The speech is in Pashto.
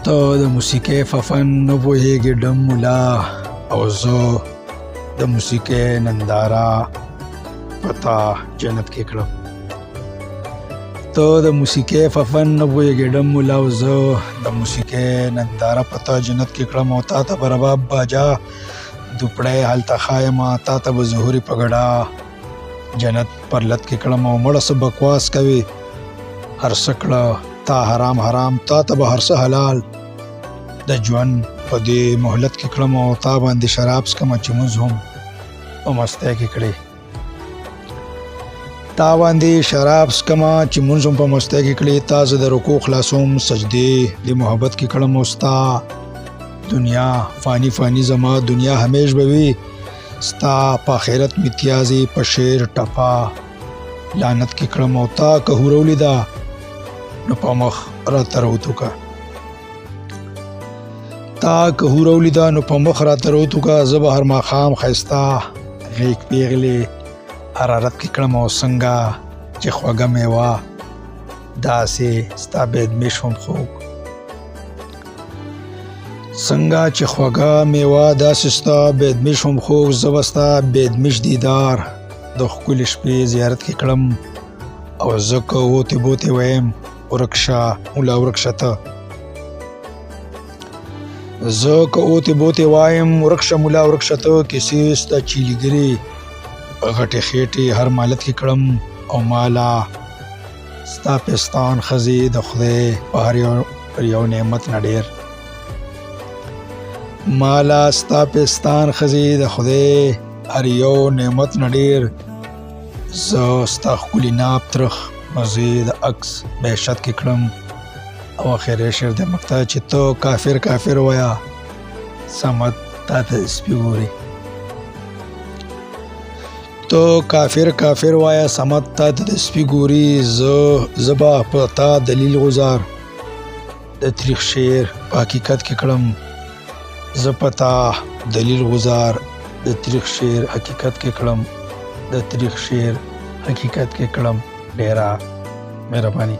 ته د موسیقۍ ففن نه پوهېږې ډم ملا او زه د موسیقۍ ننداره پتا جنت کې کړم. ته د موسیقۍ ففن نه پوهېږې ډم ملا او زه د موسیقۍ ننداره پتا جنت کې کړم. او تا ته به رباب باجا دوپړی هلته ښایمه، تا ته به ظهوري په ګډا جنت پر لت کې کړم. او مړه څه بکواس کوي هر څه کړه تا حرام حرام، تا ته به هر څه حلال د ژوند په دې مهلت کې کړم. او تا باندې شراب څکمه چې مونځ هم په مستی کې کړې، تا باندې شراب څکمه چې مونځ هم په مستی کې کړې. تا زه د رکوع خلاصوم سجدې د محبت کې کړم. او ستا دنیا فانی فانی زما دنیا همیش به وي، ستا په آخرت میتیازي په شعر ټپه لعنت کې کړم. او تا که هورولی ده نو په مخ راته روتو که، تا که هورولی ده نو په مخ راته روتو که. زه به هر ماښام ښایسته غیږ پیغلې حرارت کې کړم. او څنګه چې خوږه میوه داسې ستا بېدمش هم خوږ، څنګه چې خوږه میوه داسې ستا بېدمش هم خوږ. زه به ستا بېدمش دیدار د ښکلې شپې زیارت کې کړم. او زه که وتې بوتې ویم ورک شه مولا ورک شه ته، زه که اوتې بوتې وایم ورک شه مولا ورک شه ته. کیسې ستا چیلیګرې غټې خېټې هر مالت کې کړم. او مالا ستا پستان ښځې د خدای په هر یو نعمت نه ډېر، مالا ستا پستان ښځې د خدای هر یو نعمت نه ډېر. زه ستا ښکلي ناب ترخ مزې د عکس بهشت کې کړم. او آخري شعر د مقطع چې ته کافر کافر وایه صمد تا ته سپي ګوري، ته کافر کافر وایه صمد تا ته سپي ګوري. زه به په تا دلیل غزار د تریخ شعر په حقیقت کې کړم. زه په تا دلیل غزار د تریخ شعر حقیقت کې کړم، د تریخ شعر حقیقت کې کړم. ډیره مهرباني.